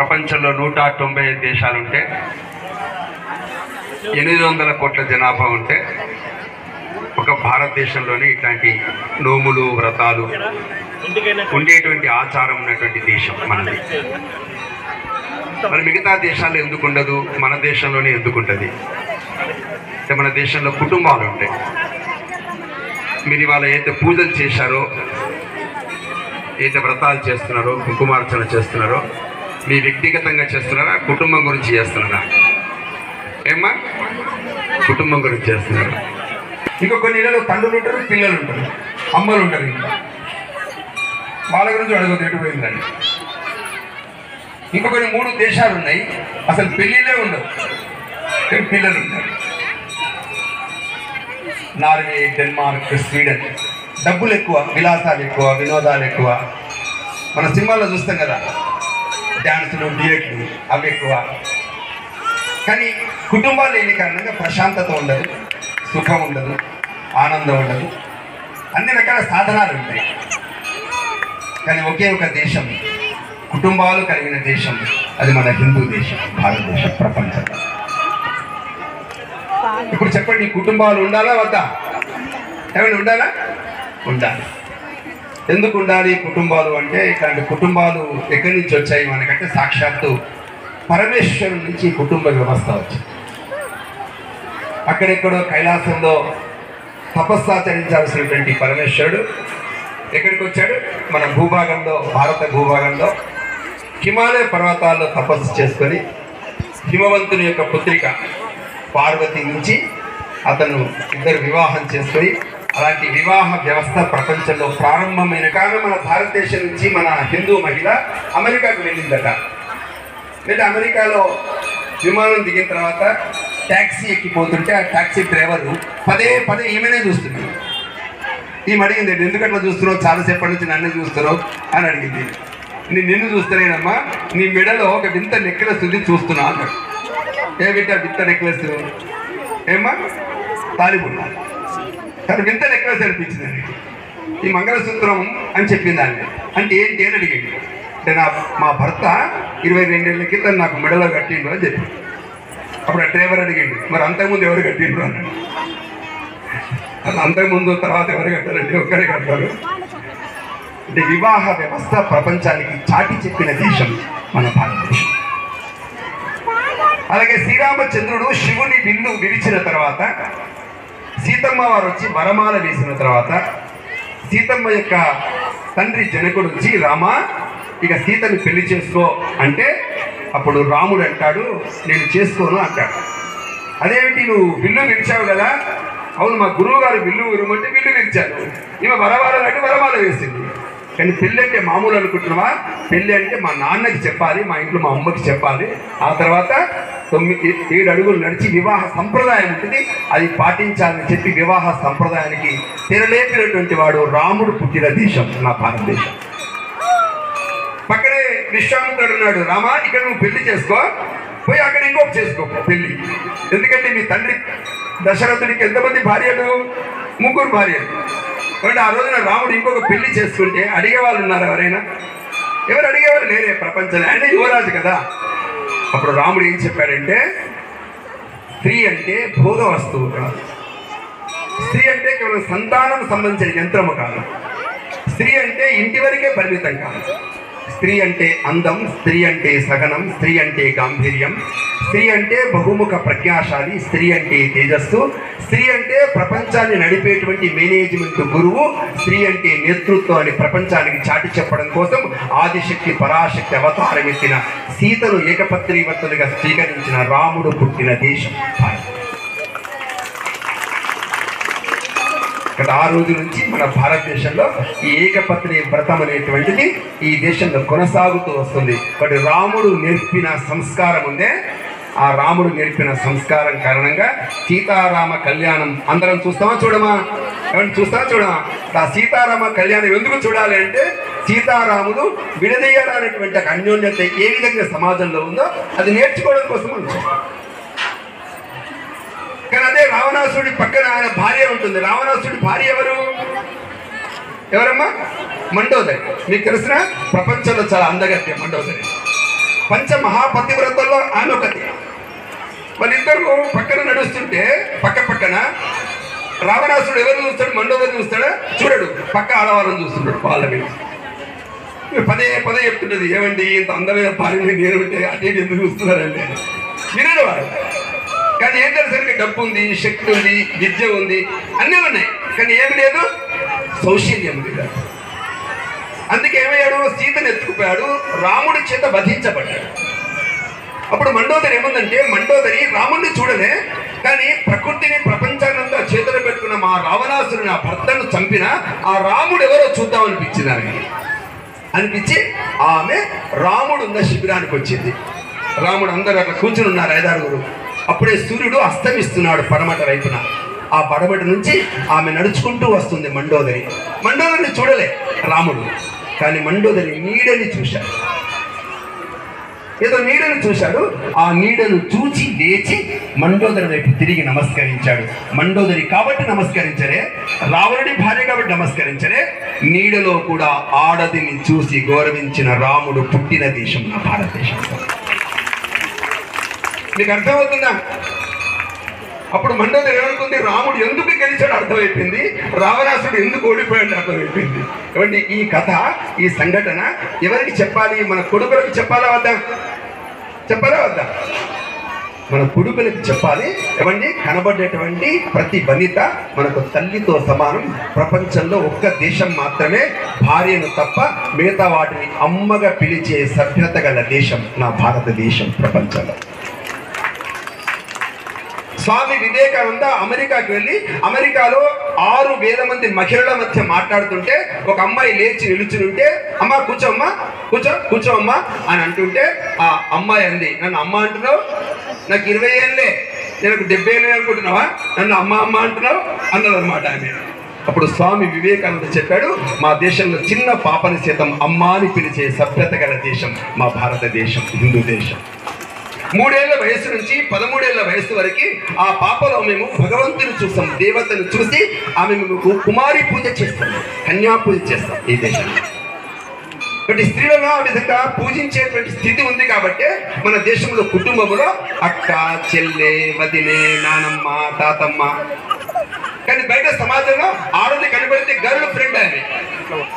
ప్రపంచంలో 190 దేశాలుంటే 800 కోట్ల జనాభా ఉంటే ఒక భారతదేశంలోనే ఇట్లాంటి నోములు వ్రతాలు ఉండేటువంటి ఆచారం ఉన్నటువంటి దేశం మనది. మరి మిగతా దేశాల్లో ఎందుకు ఉండదు, మన దేశంలోనే ఎందుకు ఉంటుంది అంటే మన దేశంలో కుటుంబాలు ఉంటాయి. మీరు ఇవాళ అయితే పూజలు చేశారో, అయితే వ్రతాలు చేస్తున్నారో, కుంకుమార్చన చేస్తున్నారో మీ వ్యక్తిగతంగా చేస్తున్నారా, కుటుంబం గురించి చేస్తున్నారా? ఏమ్మా, కుటుంబం గురించి చేస్తున్నారు. ఇంకో కొన్ని ఇళ్ళలో తండ్రులు ఉంటారు, పిల్లలు ఉంటారు, అమ్మలు ఉంటారు. ఇంకా వాళ్ళ గురించి అడగదు ఎటు పోయిందండి. ఇంకో కొన్ని 3 దేశాలు ఉన్నాయి, అసలు పెళ్ళిళ్ళే ఉండవు, పిల్లలు ఉంటారు. Norway, Denmark, Sweden. డబ్బులు ఎక్కువ, విలాసాలు ఎక్కువ, వినోదాలు ఎక్కువ. మన సినిమాల్లో చూస్తాం కదా, డ్యాన్సులు, డ్యూయెట్లు అవి ఎక్కువ. కానీ కుటుంబాలు లేని కారణంగా ప్రశాంతత ఉండదు, సుఖం ఉండదు, ఆనందం ఉండదు, అన్ని రకాల సాధనాలు ఉంటాయి. కానీ ఒకే ఒక దేశం, కుటుంబాలు కలిగిన దేశం, అది మన హిందూ దేశం, భారతదేశం, ప్రపంచంలో. ఇప్పుడు చెప్పండి, కుటుంబాలు ఉండాలా వద్దా? ఏమైనా ఉండాలా? ఉండాలి. ఎందుకు ఉండాలి కుటుంబాలు అంటే, ఇట్లాంటి కుటుంబాలు ఎక్కడి నుంచి వచ్చాయి మనకంటే సాక్షాత్తు పరమేశ్వరు నుంచి కుటుంబ వ్యవస్థ వచ్చింది. అక్కడెక్కడో కైలాసంలో తపస్సాచరించాల్సినటువంటి పరమేశ్వరుడు ఎక్కడికి వచ్చాడు? మన భూభాగంలో, భారత భూభాగంలో హిమాలయ పర్వతాల్లో తపస్సు చేసుకొని హిమవంతుని యొక్క పుత్రిక పార్వతి నుంచి అతను ఇద్దరు వివాహం చేసుకొని, అలాంటి వివాహ వ్యవస్థ ప్రపంచంలో ప్రారంభమైన కారణం మన భారతదేశం నుంచి మన హిందూ మహిళ అమెరికాకు వెళ్ళిందట. లేదా అమెరికాలో విమానం దిగిన తర్వాత ట్యాక్సీ ఎక్కిపోతుంటే ఆ ట్యాక్సీ డ్రైవర్ పదే ఈమెనే చూస్తున్నాడు. ఈమె అడిగింది, ఎందుకట్లా చూస్తున్నావు, చాలాసేపటి నుంచి నన్ను చూస్తున్నావు అని అడిగింది. నిన్ను చూస్తలేనమ్మా, నీ మెడలో ఒక వింత నెక్లెస్ ఉంది చూస్తున్నా అన్నాడు. ఏమిటా వింత నెక్లెస్? ఏమ్మా, తాలిబున్నా. కానీ వింత నెక్లెస్ అనిపించింది. ఈ మంగళసూత్రం అని చెప్పింది ఆమె. అంటే ఏంటి అని అడిగాడు. అంటే మా భర్త 22 ఏళ్ల క్రితం నాకు మెడలో కట్టిండు అని చెప్పి. అప్పుడు ఆ డ్రైవర్ అడిగాడు, మరి అంతకుముందు ఎవరు కట్టిండ్రు అన్నాడు. అంతకుముందు తర్వాత ఎవరు కట్టారంటే ఒక్కరే కట్టారు. అంటే వివాహ వ్యవస్థ ప్రపంచానికి చాటి చెప్పిన దేశం మన భారతదేశం. అలాగే శ్రీరామచంద్రుడు శివుని విల్లు విరిచిన తర్వాత, సీతమ్మ వారు వచ్చి వరమాల వేసిన తర్వాత, సీతమ్మ యొక్క తండ్రి జనకుడు వచ్చి, రామా ఇక సీతని పెళ్లి చేసుకో అంటే, అప్పుడు రాముడు అంటాడు, నేను చేసుకోను అంటాడు. అదేమిటి, నువ్వు విల్లు విరిచావు కదా? అవును, మా గురువు గారు విల్లు విరమంటే విల్లు విరిచాను. ఈమె వరమాల అంటే వరమాల వేసింది. కానీ పెళ్ళి అంటే మామూలు అనుకుంటున్నావా? పెళ్ళి అంటే మా నాన్నకి చెప్పాలి, మా ఇంట్లో మా అమ్మకి చెప్పాలి, ఆ తర్వాత 7 అడుగులు నడిచి వివాహ సంప్రదాయం ఉంటుంది, అది పాటించాలని చెప్పి వివాహ సంప్రదాయానికి తెరలేపినటువంటి వాడు రాముడు పుట్టిన దేశం నా భారతదేశం. పక్కనే విశ్వామిత్రుడు ఉన్నాడు, రామా ఇక్కడ నువ్వు పెళ్లి చేసుకో, పోయి అక్కడ ఇంకొక చేసుకో పెళ్లి. ఎందుకంటే మీ తండ్రి దశరథుడికి ఎంతమంది భార్యలు? 3 భార్యలు. అంటే ఆ రోజున రాముడు ఇంకొక పెళ్లి చేసుకుంటే అడిగేవాళ్ళు ఉన్నారు ఎవరైనా? ఎవరు అడిగేవారు లేరే ప్రపంచంలో. ఆయన యువరాజు కదా. అప్పుడు రాముడు ఏం చెప్పాడంటే, స్త్రీ అంటే భోగ వస్తువు కాదు, స్త్రీ అంటే కేవలం సంతానం సంబంధించిన యంత్రము కాదు, స్త్రీ అంటే ఇంటి వరకే పరిమితం కాదు. స్త్రీ అంటే అందం, స్త్రీ అంటే సహనం, స్త్రీ అంటే గాంభీర్యం, స్త్రీ అంటే బహుముఖ ప్రజ్ఞాశాలి, స్త్రీ అంటే తేజస్సు, స్త్రీ అంటే ప్రపంచాన్ని నడిపేటువంటి మేనేజ్మెంట్ గురువు, స్త్రీ అంటే నేతృత్వం అని ప్రపంచానికి చాటి చెప్పడం కోసం ఆదిశక్తి పరాశక్తి అవతారం ఎత్తిన సీతను ఏకపత్నివత్తులుగా స్వీకరించిన రాముడు పుట్టిన దేశం భారత్. ఇక్కడ ఆ రోజు నుంచి మన భారతదేశంలో ఈ ఏకపత్ని వ్రతం అనేటువంటిది ఈ దేశంలో కొనసాగుతూ వస్తుంది. బట్ రాముడు నేర్పిన సంస్కారం ఉందే, ఆ రాముడు నేర్పిన సంస్కారం కారణంగా సీతారామ కళ్యాణం అందరం చూస్తామా చూడమా? ఏమంటే చూస్తామా చూడమా? ఆ సీతారామ కళ్యాణం ఎందుకు చూడాలి అంటే, సీతారాముడు విడదీయాలనేటువంటి అన్యోన్యత ఏ విధంగా సమాజంలో ఉందో అది నేర్చుకోవడం కోసం మనం చూస్తాం. కానీ అదే రావణాసుడి పక్కన ఆయన భార్య ఉంటుంది. రావణాసుడి భార్య ఎవరమ్మా? మండోదరి. మీకు తెలిసిన ప్రపంచంలో చాలా అందగత్యం మండోదరి. పంచమహాపతివ్రతల్లో ఆమె ఒకటి. వాళ్ళిద్దరు పక్కన నడుస్తుంటే పక్కన రావణాసుడు ఎవరు చూస్తాడు? మండోదరిని చూస్తాడా? చూడడు, పక్క ఆడవాళ్ళని చూస్తుంటాడు. వాళ్ళ మీద పదే చెప్తుంటది, ఏమండి ఇంత అందమైన భార్యని నేను ఉంటే అదే ఎందుకు చూస్తున్నారండి వినడు వాడు. కానీ ఏం తెలుసరికి డబ్బు ఉంది, శక్తి ఉంది, విద్య ఉంది, అన్నీ ఉన్నాయి, కానీ ఏమి లేదు, సౌశల్యం లేదు. అందుకే ఏమయ్యాడు? సీతను ఎత్తుకుపోయాడు, రాముడి చేత వధించబడ్డాడు. అప్పుడు మండోదరి ఏముందంటే, మండోదరి రాముడిని చూడలే, కానీ ప్రకృతిని ప్రపంచాన్నంతా చేతులు పెట్టుకున్న మా రావణాసురుని, ఆ భర్తను చంపిన ఆ రాముడు ఎవరో చూద్దాం అనిపించింది ఆమెకి. అనిపించి ఆమె రాముడు ఉన్న శిబిరానికి వచ్చింది. రాముడు అందరూ అట్లా కూర్చుని ఉన్నారు, 5-6. అప్పుడే సూర్యుడు అస్తమిస్తున్నాడు పడమట వైపున. ఆ పడమటి నుంచి ఆమె నడుచుకుంటూ వస్తుంది మండోదరి. మండోదరిని చూడలే రాముడు, కానీ మండోదరి నీడని చూశాడు. ఏదో నీడను చూశాడు. ఆ నీడను చూచి లేచి మండోదరి వైపు తిరిగి నమస్కరించాడు. మండోదరి కాబట్టి నమస్కరించలే, రావణుడి భార్య కాబట్టి నమస్కరించలే. నీడలో కూడా ఆడదిని చూసి గౌరవించిన రాముడు పుట్టిన దేశం నా భారతదేశం. మీకు అర్థమవుతుందా? అప్పుడు మండోదరి ఏమనుకుంది? రాముడు ఎందుకు గెలిచాడు అర్థమైపోయింది, రావణాసుడు ఎందుకు ఓడిపోయాడు అర్థమైపోయింది. ఏమండి, ఈ కథ, ఈ సంఘటన ఎవరికి చెప్పాలి? మన కొడుకులకు చెప్పాలా వద్దా? చెప్పాలా వద్దా? మన కొడుకులకు చెప్పాలి. ఏమండి, కనబడేటువంటి ప్రతి వనిత మనకు తల్లితో సమానం. ప్రపంచంలో ఒక్క దేశం మాత్రమే భార్యను తప్ప మిగతా వాటిని అమ్మగా పిలిచే సభ్యత గల దేశం నా భారతదేశం ప్రపంచంలో. స్వామి వివేకానంద అమెరికాకి వెళ్ళి అమెరికాలో 6,000 మంది మహిళల మధ్య మాట్లాడుతుంటే ఒక అమ్మాయి లేచి నిలుచుని ఉంటే, అమ్మ కూర్చోమ్మా, కూర్చోమ్మా అని అంటుంటే ఆ అమ్మాయి అంది, నన్ను అమ్మ అంటున్నావు? నాకు 20 ఏళ్ళే, నేను 70 ఏళ్ళే అనుకుంటున్నావా? నన్ను అమ్మ అంటున్నావు అన్నదన్నమాట ఆమె. అప్పుడు స్వామి వివేకానంద చెప్పాడు, మా దేశంలో చిన్న పాపని సైతం అమ్మ అని పిలిచే సభ్యత గల దేశం మా భారతదేశం, హిందూ దేశం. 3 ఏళ్ల వయసు నుంచి 13 ఏళ్ల వయసు వరకు ఆ పాపలో మేము భగవంతుని చూస్తాం, దేవతను చూసి ఆమె మేము కుమారి పూజ చేస్తాం, కన్యా పూజ చేస్తాం ఈ దేశంలో. కాబట్టి స్త్రీలలో ఆ విధంగా పూజించేటువంటి స్థితి ఉంది. కాబట్టి మన దేశంలో కుటుంబంలో అక్క, చెల్లె, వదినే, నానమ్మ, తాతమ్మ. కానీ బయట సమాజంలో ఆడది కనబడితే గర్ల్ ఫ్రెండ్ ఆమె.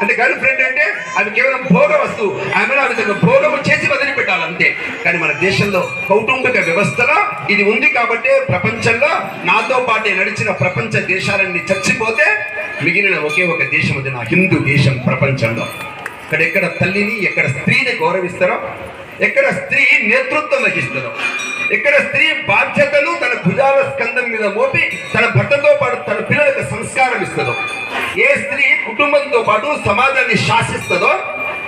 అంటే గర్ల్ ఫ్రెండ్ అంటే అది కేవలం భోగ వస్తువు, ఆమెను ఆ విధంగా భోగము చేసి వదిలిపెట్టాలి అంతే. కానీ మన దేశంలో కౌటుంబిక వ్యవస్థలో ఇది ఉంది. కాబట్టి ప్రపంచంలో నాతో పాటే నడిచిన ప్రపంచ దేశాలన్నీ చచ్చిపోతే మిగిలిన ఒకే ఒక దేశం, అది నా హిందూ దేశం. ప్రపంచంలో ఎక్కడ తల్లిని, ఎక్కడ స్త్రీని గౌరవిస్తారో, ఎక్కడ స్త్రీ నేతృత్వం వహిస్తారో, ఎక్కడ స్త్రీ బాధ్యతను తన భుజాల స్కందం మీద మోపి తన భర్తతో పాటు తన పిల్లలకు సంస్కారం ఇస్తుందో, ఏ స్త్రీ కుటుంబంతో పాటు సమాజాన్ని శాసిస్తుందో,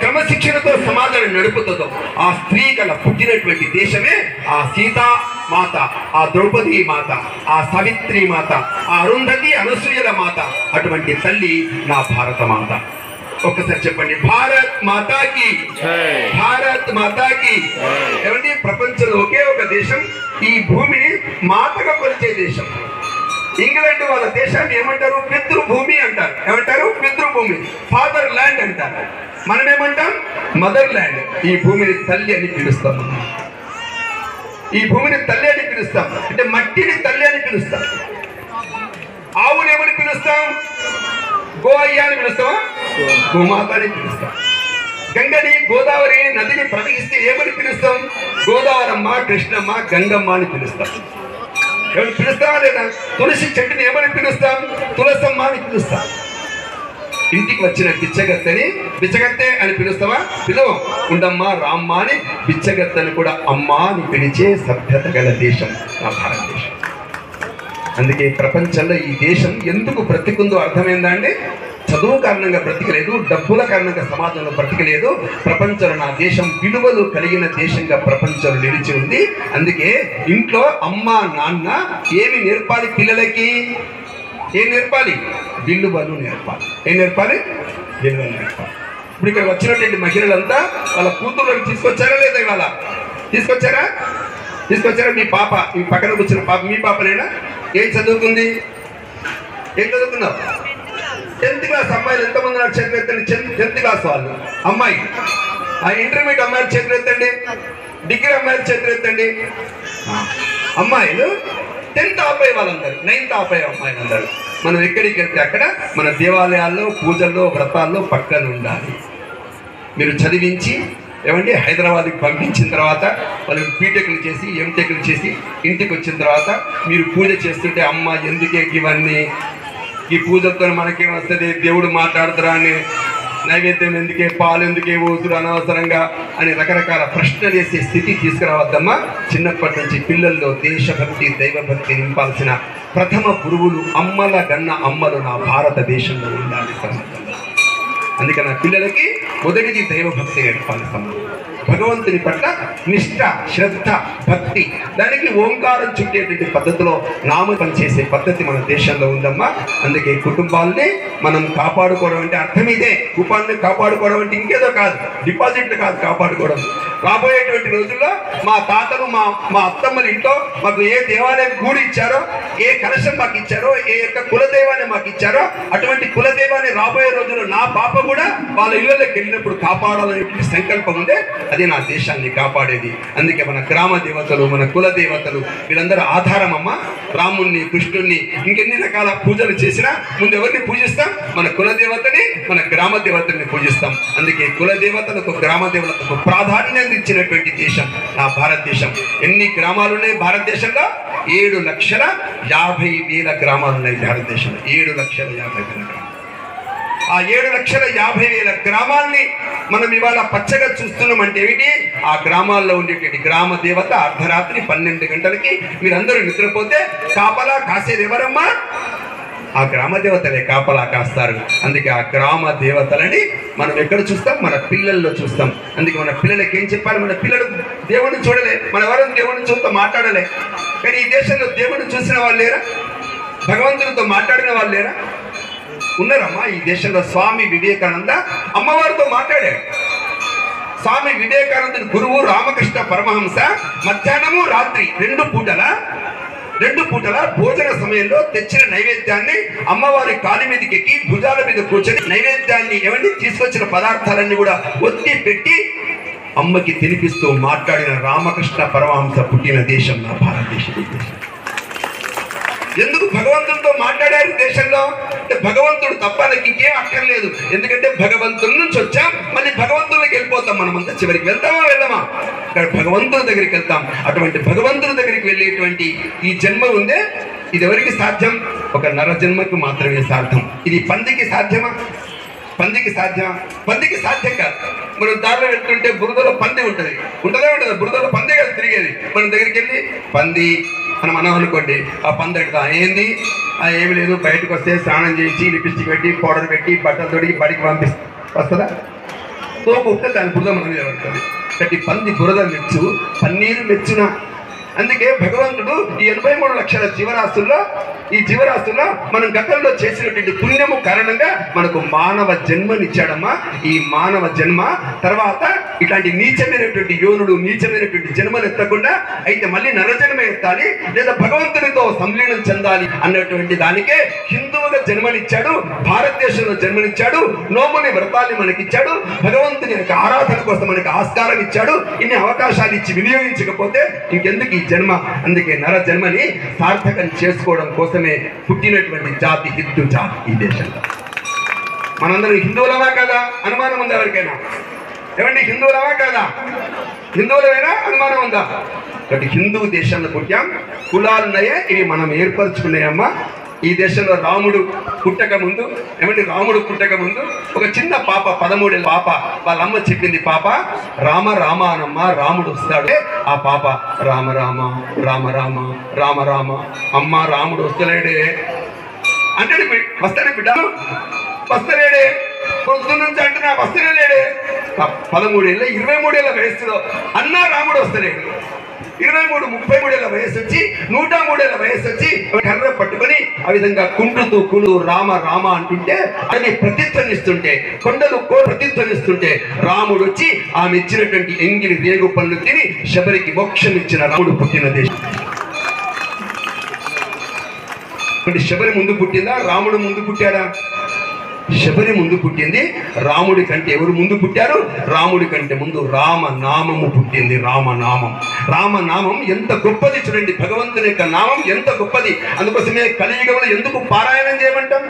క్రమశిక్షణతో సమాజాన్ని నడుపుతుందో, ఆ స్త్రీ గల పుట్టినటువంటి దేశమే ఆ సీతా మాత, ఆ ద్రౌపది మాత, ఆ సావిత్రి మాత, ఆ అరుంధతి అనసూయల మాత. అటువంటి తల్లి నా భారత మాత. ఒక్కసారి చెప్పండి, భారత్ మాతాకి, భారత్ మాతాకి. ఏమండి, ప్రపంచంలో ఒకే ఒక దేశం ఈ భూమిని మాతగా కొలిచే దేశం. ఇంగ్లాండ్ వాళ్ళ దేశాన్ని ఏమంటారు? పితృభూమి అంటారు. ఏమంటారు? పితృభూమి, ఫాదర్ ల్యాండ్ అంటారు. మనం ఏమంటాం? Mother land. ఈ భూమిని తల్లి అని పిలుస్తాం. ఈ భూమిని తల్లి అని పిలుస్తాం. అంటే మట్టిని తల్లి అని పిలుస్తాం. ఆవుని ఏమని పిలుస్తాం? గో అయ్యా అని పిలుస్తామా? గోమాత అని పిలుస్తాం. గంగని, గోదావరి నదిని ప్రవహిస్తే ఏమని పిలుస్తాం? గోదావరమ్మ, కృష్ణమ్మ, గంగమ్మ అని పిలుస్తాం. ఎవరు పిలుస్తావా లేదా? తులసి చెట్టుని ఏమని పిలుస్తాం? తులసమ్మ అని పిలుస్తాం. ఇంటికి వచ్చిన బిచ్చగత్తె అని పిలుస్తావా? పిలవం. ఉండమ్మ, రామ్మ అని బిచ్చగత్తెని కూడా అమ్మ అని పిలిచే సభ్యత గల దేశం నా భారతదేశం. అందుకే ప్రపంచంలో ఈ దేశం ఎందుకు బ్రతికుందో అర్థమైందా అండి? చదువు కారణంగా బ్రతికలేదు, డబ్బుల కారణంగా సమాజంలో బ్రతికలేదు. ప్రపంచంలో నా దేశం విలువలు కలిగిన దేశంగా ప్రపంచంలో నిలిచి ఉంది. అందుకే ఇంట్లో అమ్మ, నాన్న ఏమి నేర్పాలి పిల్లలకి? ఏం నేర్పాలి? విలువలు నేర్పాలి. ఏం నేర్పాలి? విలువలు నేర్పాలి. ఇప్పుడు ఇక్కడ వచ్చినటువంటి మహిళలంతా వాళ్ళ కూతుర్లను తీసుకొచ్చారా లేదా? ఇవాళ తీసుకొచ్చారా? మీ పాప, ఈ పక్కన కూర్చున్న పాప మీ పాపనేనా? ఏం చదువుకుంది? ఏం చదువుకున్నావు? 10th class. అమ్మాయిలు ఎంతమంది నాకు చేతులు ఎత్తండి. 10th క్లాస్ వాళ్ళు అమ్మాయి. ఆ ఇంటర్మీడియట్ అమ్మాయిలు చేతులు ఎత్తండి. డిగ్రీ అమ్మాయిలు చేతులు ఎత్తండి. అమ్మాయిలు 10th ఆపే వాళ్ళందరూ, 9th ఆపే అమ్మాయిలు అందరూ మనం ఎక్కడికి వెళ్తే అక్కడ మన దేవాలయాల్లో, పూజల్లో, వ్రతాల్లో పక్కన ఉండాలి. మీరు చదివించి ఏమండి హైదరాబాద్కి పంపించిన తర్వాత వాళ్ళు బీటెక్లు చేసి, ఎంటెక్లు చేసి ఇంటికి వచ్చిన తర్వాత మీరు పూజ చేస్తుంటే అమ్మ ఎందుకే ఇవన్నీ, ఈ పూజలతో మనకేం వస్తుంది, దేవుడు మాట్లాడుతురా అని, నైవేద్యం ఎందుకే, పాలు ఎందుకే ఊసుడు అనవసరంగా అని రకరకాల ప్రశ్నలు వేసే స్థితి తీసుకురావద్దమ్మా. చిన్నప్పటి నుంచి పిల్లల్లో దేశభక్తి, దైవభక్తి నింపాల్సిన ప్రథమ గురువులు అమ్మల గన్న అమ్మలు నా భారతదేశంలో ఉండాలి సమాజంలో. అందుకని నా పిల్లలకి మొదటిది దైవభక్తి నేర్పాలి. భగవంతుని పట్ల నిష్ఠ, శ్రద్ధ, భక్తి, దానికి ఓంకారం చుట్టేటువంటి పద్ధతిలో నామకం చేసే పద్ధతి మన దేశంలో ఉందమ్మా. అందుకే కుటుంబాలని మనం కాపాడుకోవడం అంటే అర్థం ఇదే. కుటుంబాన్ని కాపాడుకోవడం అంటే ఇంకేదో కాదు, డిపాజిట్లు కాదు కాపాడుకోవడం. రాబోయేటువంటి రోజుల్లో మా తాతలు, మా అత్తమ్మల ఇంట్లో మాకు ఏ దేవాలయం గూడి ఇచ్చారో, ఏ కలశం మాకు ఇచ్చారో, ఏ యొక్క కులదైవాన్ని మాకు ఇచ్చారో, అటువంటి కులదైవాన్ని రాబోయే రోజుల్లో నా పాప కూడా వాళ్ళ ఇళ్ళకి వెళ్ళినప్పుడు కాపాడాలనే సంకల్పం ఉందే. అది నా దేశాన్ని కాపాడేది. అందుకే మన గ్రామ దేవతలు, మన కుల దేవతలు వీళ్ళందరూ ఆధారం అమ్మ. రాముణ్ణి, కృష్ణుణ్ణి, ఇంకెన్ని రకాల పూజలు చేసినా ముందు ఎవరిని పూజిస్తాం? మన కుల దేవతని, మన గ్రామ దేవతల్ని పూజిస్తాం. అందుకే కుల దేవతలకు, గ్రామ దేవతలకు ప్రాధాన్యం ఇచ్చినటువంటి దేశం నా భారతదేశం. ఎన్ని గ్రామాలు ఉన్నాయి భారతదేశంలో? 7,50,000 గ్రామాలు ఉన్నాయి భారతదేశంలో. 7,50,000 గ్రామాలు. ఆ 7,50,000 గ్రామాల్ని మనం ఇవాళ పచ్చగా చూస్తున్నామంటే ఏమిటి? ఆ గ్రామాల్లో ఉండేటువంటి గ్రామ దేవత అర్ధరాత్రి 12 గంటలకి మీరందరూ నిద్రపోతే కాపలా కాసేది ఎవరమ్మా? ఆ గ్రామ దేవతలే కాపలా కాస్తారు. అందుకే ఆ గ్రామ దేవతలని మనం ఎక్కడ చూస్తాం? మన పిల్లల్లో చూస్తాం. అందుకే మన పిల్లలకి ఏం చెప్పాలి? మన పిల్లలు దేవుడిని చూడలే, మన ఎవరైనా దేవుడిని చూస్తూ మాట్లాడలే. కానీ ఈ దేశంలో దేవుడిని చూసిన వాళ్ళు లేరా? భగవంతునితో మాట్లాడిన వాళ్ళు లేరా? ఉన్నారమ్మా. ఈ దేశంలో స్వామి వివేకానంద అమ్మవారితో మాట్లాడాడు. స్వామి వివేకానందుని గురువు రామకృష్ణ పరమహంస మధ్యాహ్నము, రాత్రి 2 పూటల భోజన సమయంలో తెచ్చిన నైవేద్యాన్ని అమ్మవారి కాలి మీదకి ఎక్కి భుజాల మీద కూర్చొని నైవేద్యాన్ని ఏమండి తీసుకొచ్చిన పదార్థాలన్నీ కూడా ఒత్తి పెట్టి అమ్మకి తినిపిస్తూ మాట్లాడిన రామకృష్ణ పరమహంస పుట్టిన దేశం నా భారతదేశం. ఎందుకు భగవంతుడితో మాట్లాడారు దేశంలో అంటే భగవంతుడు తప్ప నాకు ఇంకేం అక్కర్లేదు. ఎందుకంటే భగవంతుడి నుంచి వచ్చాం, మళ్ళీ భగవంతుడికి వెళ్ళిపోతాం. మనమంతా చివరికి వెళ్తామా వెళ్ళమా? ఇక్కడ భగవంతుడి దగ్గరికి వెళ్తాం. అటువంటి భగవంతుడి దగ్గరికి వెళ్ళేటువంటి ఈ జన్మ ఉందే, ఇది ఎవరికి సాధ్యం? ఒక నర జన్మకు మాత్రమే సాధ్యం. ఇది పందికి సాధ్యమా? పందికి సాధ్యమా? పందికి సాధ్యం కాదు. మనం దారిలో వెళ్తుంటే బురదలో పంది ఉంటుంది, ఉంటుందా ఉండదా? బురదలో పందే కదా తిరిగేది. మన దగ్గరికి వెళ్ళి పంది మనం అన్నాం అనుకోండి, ఆ పంది అడుగుతా ఏంది? ఏమి లేదు, బయటకు వస్తే స్నానం చేసి లిప్స్టిక్ పెట్టి పౌడర్ పెట్టి బట్టలు తొడిగి బడికి వస్తుందా? తోపుతే దాని బురద మన మీద పడుతుంది. కాబట్టి పంది బురద మెచ్చు, పన్నీరు మెచ్చున. అందుకే భగవంతుడు ఈ 83 లక్షల జీవరాశుల్లో, ఈ జీవరాశుల్లో మనం గతంలో చేసినటువంటి పుణ్యము కారణంగా మనకు మానవ జన్మనిచ్చాడమ్మా. ఈ మానవ జన్మ తర్వాత ఇట్లాంటి నీచమైనటువంటి యోనుడు, నీచమైనటువంటి జన్మను ఎత్తకుండా అయితే మళ్ళీ నరజన్మ ఎత్తాలి, లేదా భగవంతునితో సంలీనం చెందాలి అన్నటువంటి దానికే హిందువుగా జన్మనిచ్చాడు, భారతదేశంలో జన్మనిచ్చాడు, నోముని వ్రతాన్ని మనకిచ్చాడు, భగవంతుని యొక్క ఆరాధన కోసం మనకి ఆస్కారం ఇచ్చాడు. ఇన్ని అవకాశాలు ఇచ్చి వినియోగించకపోతే ఇంకెందుకు ఈ జన్మ? అందుకే నర జన్మని సార్థకం చేసుకోవడం కోసమే పుట్టినటువంటి జాతి హిందూ జాతి ఈ దేశంలో. మనందరం హిందువులమా కదా? అనుమానం ఉందా ఎవరికైనా? ఏమండి హిందువులమా కదా? హిందువులమైనా అనుమానం ఉందా? కాబట్టి హిందూ దేశంలో పుట్టాం. కులాలున్నాయే, ఇవి మనం ఏర్పరచుకున్నాయమ్మా. ఈ దేశంలో రాముడు పుట్టక ముందు, ఏమంటే రాముడు పుట్టక ముందు ఒక చిన్న పాప, 13 ఏళ్ళ పాప, వాళ్ళ అమ్మ చెప్పింది, పాప రామ రామ అనమ్మ, రాముడు వస్తాడే. ఆ పాప రామ రామ రామ రామ రామ రామ, అమ్మ రాముడు వస్తలేడే అంటే వస్తాడే బిడ్డ, వస్తలేడే, పొద్దున్న నుంచి అంటున్నా వస్తలేడే. 13 ఏళ్ళ 23 ఏళ్ళ వయస్సులో అన్నా రాముడు వస్తలేడు. 23, 33 ఏళ్ళ వయసు వచ్చి 103 ఏళ్ళ వయసు వచ్చి కర్ర పట్టుకొని ఆ విధంగా కుంటుతూ కులు రామ రామ అంటుంటే, అది ప్రతిధ్వనిస్తుంటే, కొండలు ప్రతిధ్వనిస్తుంటే రాముడు వచ్చి ఆమె ఇచ్చినటువంటి ఎంగిలి రేగు పనులు తిని శబరికి మోక్షం ఇచ్చిన రాముడు పుట్టిన దేశం. శబరి ముందు పుట్టిందా? రాముడు ముందు పుట్టాడా? శబరి ముందు పుట్టింది, రాముడి కంటే ఎవరు ముందు పుట్టారు? రాముడి కంటే ముందు రామనామము పుట్టింది. రామనామం, రామనామం ఎంత గొప్పది చూడండి. భగవంతుని యొక్క నామం ఎంత గొప్పది. అందుకోసమే కలియుగంలో ఎందుకు పారాయణం చేయమంటాం,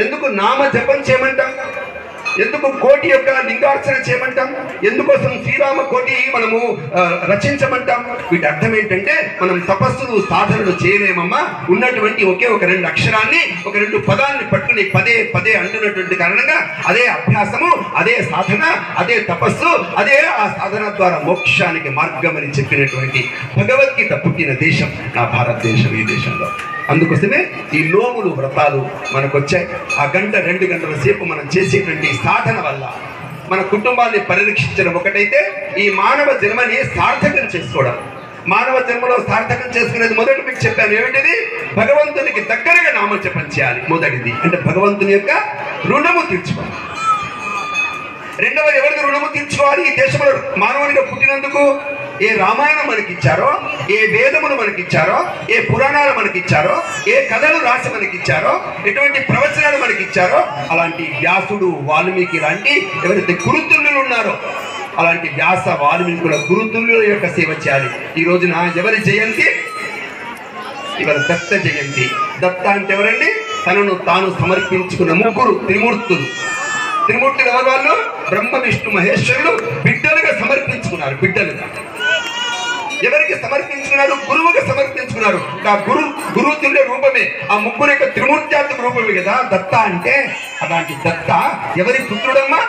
ఎందుకు నామ జపం చేయమంటాం, ఎందుకు కోటి యొక్క లింగార్చన చేయమంటాం, ఎందుకోసం శ్రీరామ కోటి మనము రచించమంటాం? వీటి అర్థం ఏంటంటే మనం తపస్సులు సాధనలు చేయలేమమ్మా. ఉన్నటువంటి ఒకే ఒక 2 అక్షరాన్ని, ఒక 2 పదాన్ని పట్టుకుని పదే పదే అంటున్నటువంటి కారణంగా అదే అభ్యాసము, అదే సాధన, అదే తపస్సు, అదే ఆ సాధన ద్వారా మోక్షానికి మార్గం అని చెప్పినటువంటి భగవద్గీత పుట్టిన దేశం నా భారతదేశం. ఈ దేశంలో అందుకోసమే ఈ నోములు వ్రతాలు మనకు వచ్చాయి. ఆ 1-2 గంటల సేపు మనం చేసేటువంటి సాధన వల్ల మన కుటుంబాన్ని పరిరక్షించడం ఒకటైతే, ఈ మానవ జన్మని సార్థకం చేసుకోవడం. మానవ జన్మలో సార్థకం చేసుకునేది మొదటి మీకు చెప్పాను ఏమిటిది? భగవంతునికి దగ్గరగా నామజపం చేయాలి. మొదటిది అంటే భగవంతుని యొక్క రుణము తీర్చుకోవాలి. రెండవది ఎవరికి రుణము తీర్చుకోవాలి? ఈ దేశంలో మానవునిగా పుట్టినందుకు ఏ రామాయణం మనకిచ్చారో, ఏ వేదములు మనకిచ్చారో, ఏ పురాణాలు మనకిచ్చారో, ఏ కథలు రాసి మనకిచ్చారో, ఎటువంటి ప్రవచనాలు మనకిచ్చారో, అలాంటి వ్యాసుడు, వాల్మీకి లాంటి ఎవరైతే గురుతుల్యులు ఉన్నారో అలాంటి వ్యాస వాల్మీకుల గురుతుల్యుల యొక్క సేవ చేయాలి. ఈ రోజున ఎవరి జయంతి? ఇవాళ దత్త జయంతి. దత్త అంటే ఎవరండి? తనను తాను సమర్పించుకున్న 3 త్రిమూర్తులు. త్రిమూర్తులు ఎవరు? వాళ్ళు బ్రహ్మ విష్ణు మహేశ్వరులు బిడ్డలుగా సమర్పించుకున్నారు. బిడ్డలుగా ఎవరికి సమర్పించుకున్నారు? గురువుగా సమర్పించుకున్నారు. ఆ గురుతుల్య రూపమే ఆ 3 యొక్క త్రిమూర్త్యాత్మక రూపమే కదా దత్త అంటే. అలాంటి దత్త ఎవరి పుత్రుడమ్మా?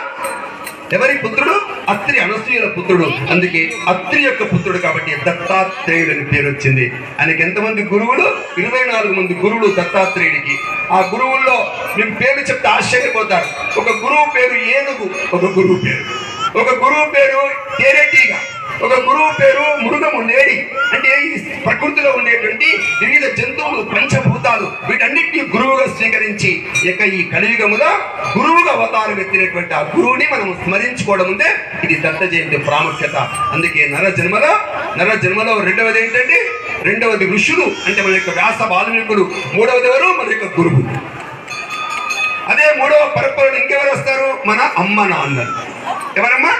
ఎవరి పుత్రుడు? అత్రి అనసూయల పుత్రుడు. అందుకే అత్రి యొక్క పుత్రుడు కాబట్టి దత్తాత్రేయుడు అని పేరు వచ్చింది. ఆయనకి ఎంతమంది గురువులు? 24 మంది గురువులు దత్తాత్రేయుడికి. ఆ గురువుల్లో మేము పేరు చెప్తే ఆశ్చర్యపోతారు. ఒక గురువు పేరు ఏనుగు, ఒక గురువు పేరు. ఒక గురువు పేరు తేరెటీగా, ఒక గురువు పేరు మృగము నేడి. అంటే ఈ ప్రకృతిలో ఉండేటువంటి వివిధ జంతువులు, పంచభూతాలు, వీటన్నిటిని గురువుగా స్వీకరించి ఇక ఈ కలియుగములో గురువుగా అవతారం ఎత్తినటువంటి ఆ గురువుని మనం స్మరించుకోవడం ఉందే ఇది దత్త జయంతి ప్రాముఖ్యత. అందుకే నర జన్మలో రెండవది ఏంటంటే, రెండవది ఋషులు అంటే మన యొక్క వ్యాస వాల్మీకులు. మూడవది ఎవరు? మన యొక్క గురువు. అదే 3వ పరంపరలో ఇంకెవరు వస్తారు? మన అమ్మ నాన్నలు. ఎవరమ్మా?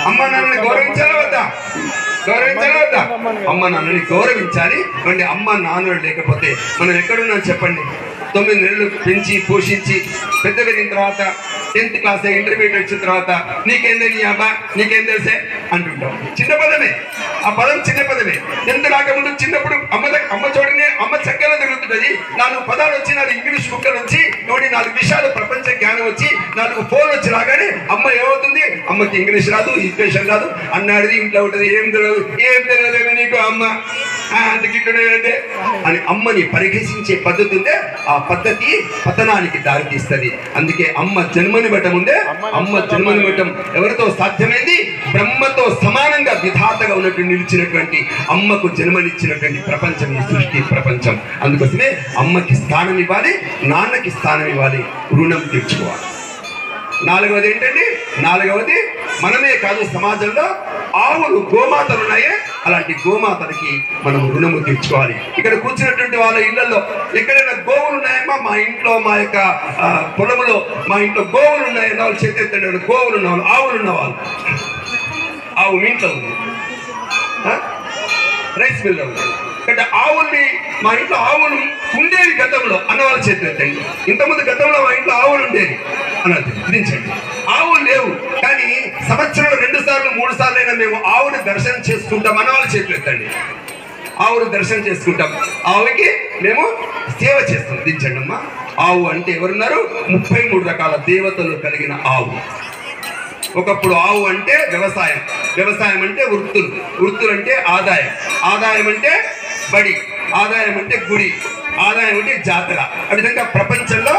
అమ్మ నాన్నని గౌరవించాలా వద్దా? గౌరవించాలా వద్దా? అమ్మ నాన్నని గౌరవించాలి. అంటే అమ్మ నాన్నలు లేకపోతే మనం ఎక్కడున్నాం చెప్పండి? 9 నెలలు పెంచి పోషించి పెద్ద పెరిగిన తర్వాత 10th క్లాస్ ఇంటర్మీడియట్ వచ్చిన తర్వాత నీకేం తెలియ అబ్బా, నీకేం తెలిసే అంటుంటాం. చిన్న పదమే, ఆ పదం చిన్న పదమే. 10th రాకముందు చిన్నప్పుడు అమ్మ చూడనే అమ్మ చక్కగా తిరుగుతుంటది. 4 పదాలు వచ్చి, 4 ఇంగ్లీష్ బుక్కలు వచ్చి, 4 విషయాలు ప్రపంచ జ్ఞానం వచ్చి, 4 ఫోన్లు వచ్చి రాగానే అమ్మ ఏమవుతుంది? అమ్మకి ఇంగ్లీష్ రాదు, ఈక్వేషన్ రాదు, అన్నాడిది ఇంట్లో ఉంటుంది, ఏం తెలియదు నీకు అమ్మ అంతకిట్టే అని అమ్మని పరిహసించే పద్ధతి ఉందే, ఆ పద్ధతి పతనానికి దారితీస్తుంది. అందుకే అమ్మ జన్మని బట్టం ఉందే, అమ్మ జన్మని బట్టం ఎవరితో సాధ్యమైంది? బ్రహ్మతో సమానంగా విధాతగా ఉన్నట్టు నిలిచినటువంటి అమ్మకు జన్మనిచ్చినటువంటి ప్రపంచం ఈ సృష్టి ప్రపంచం. అందుకోసమే అమ్మకి స్థానం ఇవ్వాలి, నాన్నకి స్థానం ఇవ్వాలి, రుణం తీర్చుకోవాలి. 4వది ఏంటండి? 4వది మనమే కాదు, సమాజంలో ఆవులు, గోమాతలు ఉన్నాయే, అలాంటి గోమాతలకి మనం రుణము తీర్చుకోవాలి. ఇక్కడ కూర్చున్నటువంటి వాళ్ళ ఇళ్లలో ఎక్కడైనా గోవులు ఉన్నాయమ్మా? మా ఇంట్లో, మా యొక్క పొలంలో మా ఇంట్లో గోవులు ఉన్నాయన్న వాళ్ళు చేతెత్తండి. గోవులు ఉన్నవాళ్ళు, ఆవులు ఉన్నవాళ్ళు. ఆవు మీ ఇంట్లో ఉంది, రైస్ మిల్లో ఉంది. అంటే ఆవుల్ని, మా ఇంట్లో ఆవులు ఉండేవి గతంలో అన్నవాళ్ళ చేతులెత్తండి. ఇంతకుముందు గతంలో మా ఇంట్లో ఆవులు ఉండేవి అన్నది దించండి. ఆవులు లేవు కానీ సంవత్సరంలో 2 సార్లు 3 సార్లు అయినా మేము ఆవుని దర్శనం చేసుకుంటాం అన్నవాళ్ళ చేతులెత్తండి. ఆవును దర్శనం చేసుకుంటాం, ఆవుకి మేము సేవ చేస్తాం. దించండి అమ్మా. ఆవు అంటే ఎవరున్నారు? 33 రకాల దేవతలు కలిగిన ఆవు. ఒకప్పుడు ఆవు అంటే వ్యవసాయం, వ్యవసాయం అంటే వృత్తులు, వృత్తులు అంటే ఆదాయం, ఆదాయం అంటే బడి, ఆదాయం అంటే గుడి, ఆదాయం అంటే జాతర. ఆ విధంగా ప్రపంచంలో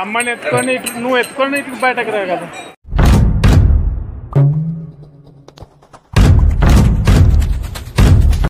అమ్మని ఎత్తుకొని నువ్వు ఎత్తుకొని బయటకు రా కదా.